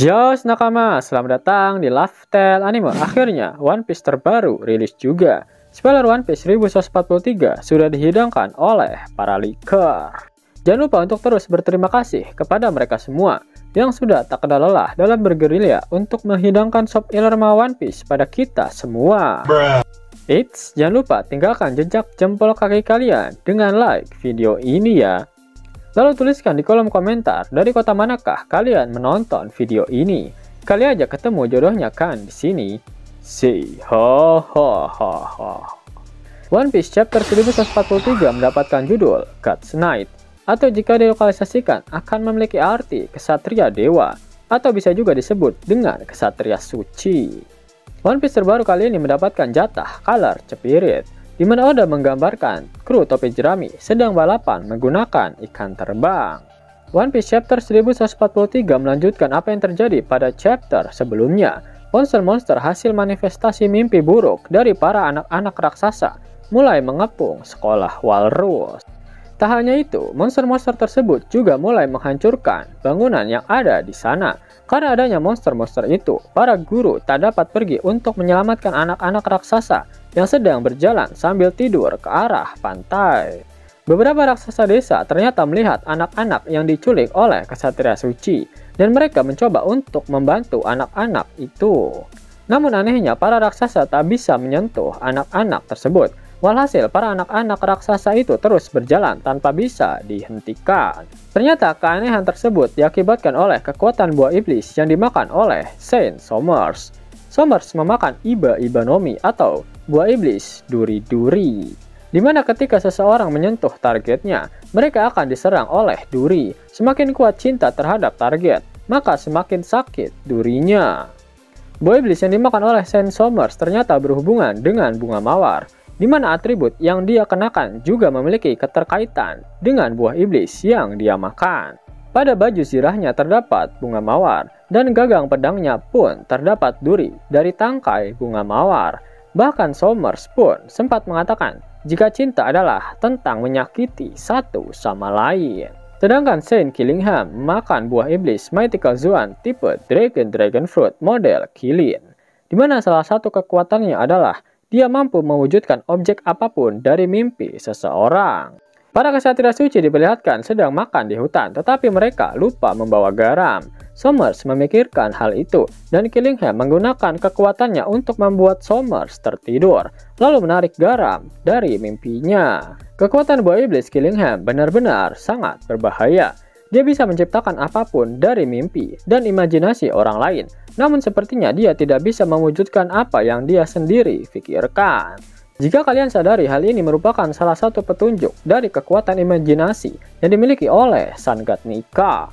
Yos nakama, selamat datang di Love Tale Anime. Akhirnya One Piece terbaru rilis juga. Spoiler One Piece 1143 sudah dihidangkan oleh para leaker. Jangan lupa untuk terus berterima kasih kepada mereka semua yang sudah tak kenal lelah dalam bergerilya untuk menghidangkan Shop Illerma One Piece pada kita semua. Eits, jangan lupa tinggalkan jejak jempol kaki kalian dengan like video ini ya. Lalu tuliskan di kolom komentar dari kota manakah kalian menonton video ini. Kali aja ketemu jodohnya kan di sini. Say ho ho ho ho. One Piece chapter 1143 mendapatkan judul God's Knight, atau jika dilokalisasikan akan memiliki arti kesatria dewa, atau bisa juga disebut dengan kesatria suci. One Piece terbaru kali ini mendapatkan jatah color Spirit, di mana Oda menggambarkan kru topi jerami sedang balapan menggunakan ikan terbang. One Piece chapter 1143 melanjutkan apa yang terjadi pada chapter sebelumnya. Monster-monster hasil manifestasi mimpi buruk dari para anak-anak raksasa mulai mengepung sekolah Walrus. Tak hanya itu, monster-monster tersebut juga mulai menghancurkan bangunan yang ada di sana. Karena adanya monster-monster itu, para guru tak dapat pergi untuk menyelamatkan anak-anak raksasa yang sedang berjalan sambil tidur ke arah pantai. Beberapa raksasa desa ternyata melihat anak-anak yang diculik oleh kesatria suci, dan mereka mencoba untuk membantu anak-anak itu. Namun anehnya para raksasa tak bisa menyentuh anak-anak tersebut. Walhasil para anak-anak raksasa itu terus berjalan tanpa bisa dihentikan. Ternyata keanehan tersebut diakibatkan oleh kekuatan buah iblis yang dimakan oleh Saint Somers. Somers memakan Iba Nomi atau buah iblis duri-duri, di mana ketika seseorang menyentuh targetnya, mereka akan diserang oleh duri. Semakin kuat cinta terhadap target, maka semakin sakit durinya. Buah iblis yang dimakan oleh Saint Somers ternyata berhubungan dengan bunga mawar, di mana atribut yang dia kenakan juga memiliki keterkaitan dengan buah iblis yang dia makan. Pada baju zirahnya terdapat bunga mawar, dan gagang pedangnya pun terdapat duri dari tangkai bunga mawar. Bahkan Somers pun sempat mengatakan jika cinta adalah tentang menyakiti satu sama lain. Sedangkan Saint Killingham makan buah iblis Mythical Zoan tipe Dragon Fruit model Kilin, di mana salah satu kekuatannya adalah dia mampu mewujudkan objek apapun dari mimpi seseorang. Para kesatria suci diperlihatkan sedang makan di hutan, tetapi mereka lupa membawa garam. Somers memikirkan hal itu, dan Killingham menggunakan kekuatannya untuk membuat Somers tertidur, lalu menarik garam dari mimpinya. Kekuatan buah iblis Killingham benar-benar sangat berbahaya. Dia bisa menciptakan apapun dari mimpi dan imajinasi orang lain, namun sepertinya dia tidak bisa mewujudkan apa yang dia sendiri pikirkan. Jika kalian sadari, hal ini merupakan salah satu petunjuk dari kekuatan imajinasi yang dimiliki oleh Sun God Nika,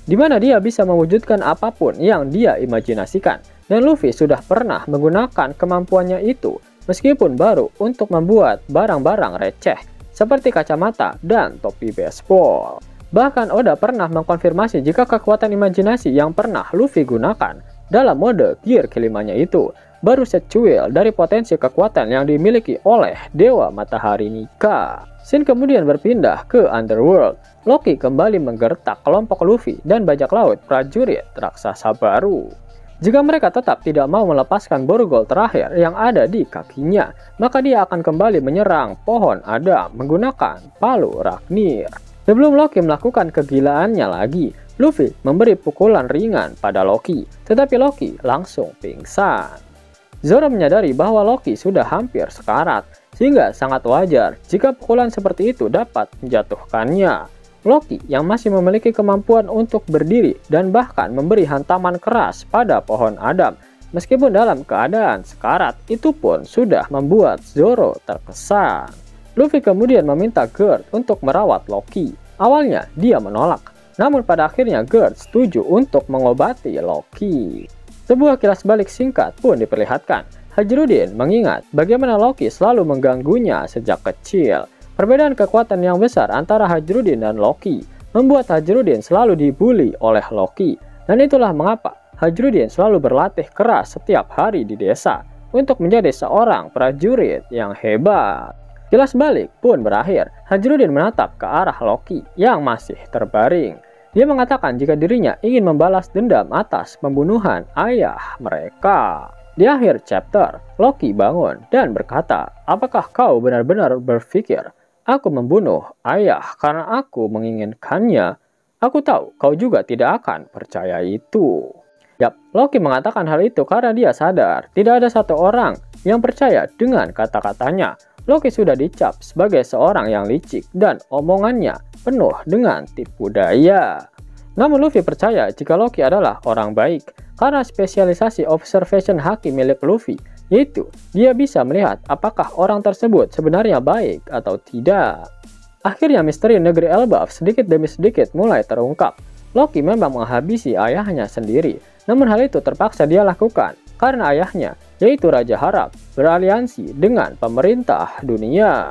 di mana dia bisa mewujudkan apapun yang dia imajinasikan, dan Luffy sudah pernah menggunakan kemampuannya itu meskipun baru untuk membuat barang-barang receh seperti kacamata dan topi baseball. Bahkan Oda pernah mengkonfirmasi jika kekuatan imajinasi yang pernah Luffy gunakan dalam mode gear kelimanya itu baru secuil dari potensi kekuatan yang dimiliki oleh Dewa Matahari Nika. Shin kemudian berpindah ke Underworld. Loki kembali menggertak kelompok Luffy dan bajak laut prajurit raksasa baru. Jika mereka tetap tidak mau melepaskan borgol terakhir yang ada di kakinya, maka dia akan kembali menyerang pohon Adam menggunakan palu Ragnir. Sebelum Loki melakukan kegilaannya lagi, Luffy memberi pukulan ringan pada Loki, tetapi Loki langsung pingsan. Zoro menyadari bahwa Loki sudah hampir sekarat, sehingga sangat wajar jika pukulan seperti itu dapat menjatuhkannya. Loki yang masih memiliki kemampuan untuk berdiri dan bahkan memberi hantaman keras pada pohon Adam, meskipun dalam keadaan sekarat, itu pun sudah membuat Zoro terkesan. Luffy kemudian meminta Gerd untuk merawat Loki. Awalnya dia menolak, namun pada akhirnya Gerd setuju untuk mengobati Loki. Sebuah kilas balik singkat pun diperlihatkan. Hajrudin mengingat bagaimana Loki selalu mengganggunya sejak kecil. Perbedaan kekuatan yang besar antara Hajrudin dan Loki membuat Hajrudin selalu dibully oleh Loki, dan itulah mengapa Hajrudin selalu berlatih keras setiap hari di desa untuk menjadi seorang prajurit yang hebat. Kilas balik pun berakhir. Hajrudin menatap ke arah Loki yang masih terbaring. Dia mengatakan jika dirinya ingin membalas dendam atas pembunuhan ayah mereka. Di akhir chapter, Loki bangun dan berkata, "Apakah kau benar-benar berpikir aku membunuh ayah karena aku menginginkannya? Aku tahu kau juga tidak akan percaya itu." Yap, Loki mengatakan hal itu karena dia sadar tidak ada satu orang yang percaya dengan kata-katanya. Loki sudah dicap sebagai seorang yang licik dan omongannya penuh dengan tipu daya. Namun Luffy percaya jika Loki adalah orang baik karena spesialisasi observation haki milik Luffy, yaitu dia bisa melihat apakah orang tersebut sebenarnya baik atau tidak. Akhirnya misteri negeri Elbaf sedikit demi sedikit mulai terungkap. Loki memang menghabisi ayahnya sendiri, namun hal itu terpaksa dia lakukan karena ayahnya, yaitu Raja Harap, beraliansi dengan pemerintah dunia.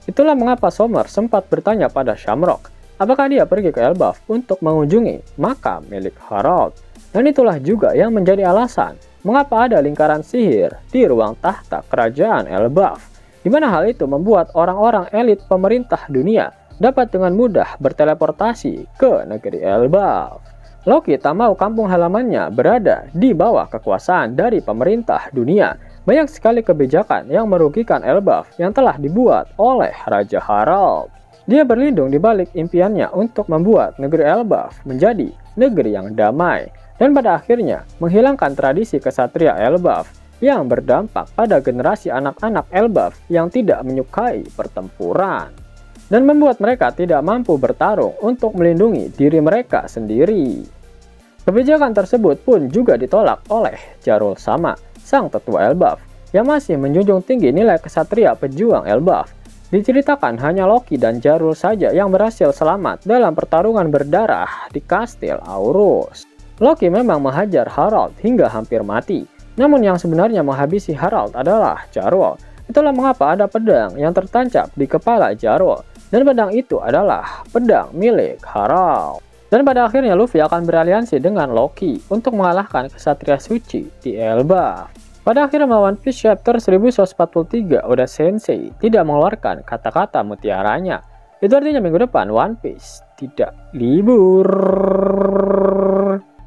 Itulah mengapa Somers sempat bertanya pada Shamrock, apakah dia pergi ke Elbaf untuk mengunjungi makam milik Harald. Dan itulah juga yang menjadi alasan mengapa ada lingkaran sihir di ruang tahta kerajaan Elbaf, di mana hal itu membuat orang-orang elit pemerintah dunia dapat dengan mudah berteleportasi ke negeri Elbaf. Loki tak mau kampung halamannya berada di bawah kekuasaan dari pemerintah dunia. Banyak sekali kebijakan yang merugikan Elbaf yang telah dibuat oleh Raja Harald. Dia berlindung di balik impiannya untuk membuat negeri Elbaf menjadi negeri yang damai, dan pada akhirnya menghilangkan tradisi kesatria Elbaf yang berdampak pada generasi anak-anak Elbaf yang tidak menyukai pertempuran, dan membuat mereka tidak mampu bertarung untuk melindungi diri mereka sendiri. Kebijakan tersebut pun juga ditolak oleh Jarul Sama, sang tetua Elbaf, yang masih menjunjung tinggi nilai kesatria pejuang Elbaf. Diceritakan hanya Loki dan Jarul saja yang berhasil selamat dalam pertarungan berdarah di Kastil Aurus. Loki memang menghajar Harald hingga hampir mati, namun yang sebenarnya menghabisi Harald adalah Jarul. Itulah mengapa ada pedang yang tertancap di kepala Jarul, dan pedang itu adalah pedang milik Harald. Dan pada akhirnya Luffy akan beraliansi dengan Loki untuk mengalahkan kesatria suci di Elbaf. Pada akhirnya One Piece chapter 1143, Oda Sensei tidak mengeluarkan kata-kata mutiaranya. Itu artinya minggu depan One Piece tidak libur.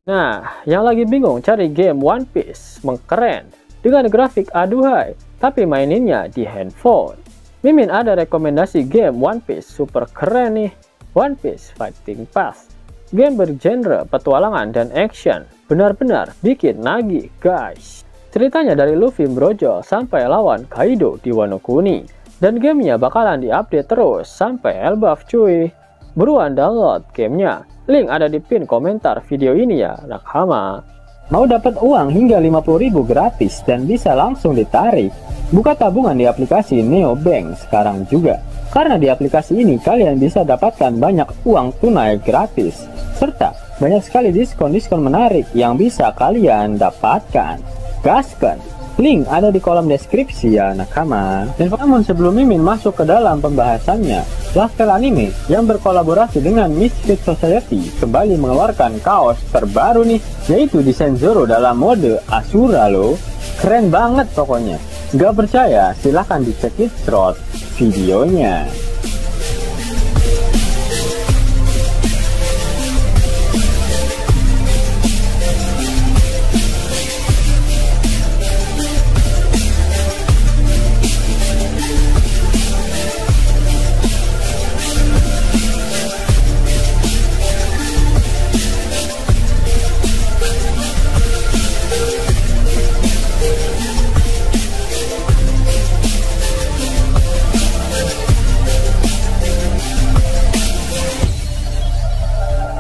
Nah, yang lagi bingung cari game One Piece mengkeren dengan grafik aduhai, tapi maininnya di handphone. Mimin ada rekomendasi game One Piece super keren nih, One Piece Fighting Pass. Game bergenre petualangan dan action, benar-benar bikin nagih guys. Ceritanya dari Luffy brojol sampai lawan Kaido di Wano Kuni, dan gamenya bakalan diupdate terus sampai Elbaf cuy. Buruan download gamenya, link ada di pin komentar video ini ya nakama. Mau dapat uang hingga 50.000 gratis dan bisa langsung ditarik? Buka tabungan di aplikasi Neobank sekarang juga. Karena di aplikasi ini kalian bisa dapatkan banyak uang tunai gratis, serta banyak sekali diskon-diskon menarik yang bisa kalian dapatkan. Gaskan! Link ada di kolom deskripsi ya nakama. Dan namun sebelum Mimin masuk ke dalam pembahasannya, Lifestyle Anime yang berkolaborasi dengan Misfit Society kembali mengeluarkan kaos terbaru nih, yaitu desain Zoro dalam mode Asura loh. Keren banget pokoknya. Gak percaya? Silahkan dicek short videonya.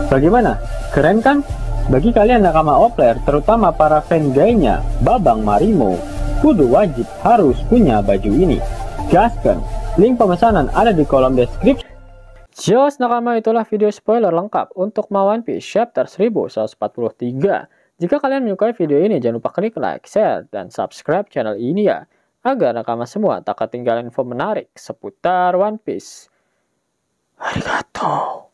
Bagaimana? Keren kan? Bagi kalian nakama Opler, terutama para fan gaynya Babang Marimo, kudu wajib harus punya baju ini. Gaskan! Link pemesanan ada di kolom deskripsi. Jos nakama, itulah video spoiler lengkap untuk One Piece chapter 1143. Jika kalian menyukai video ini, jangan lupa klik like, share, dan subscribe channel ini ya, agar nakama semua tak ketinggalan info menarik seputar One Piece. Arigatou.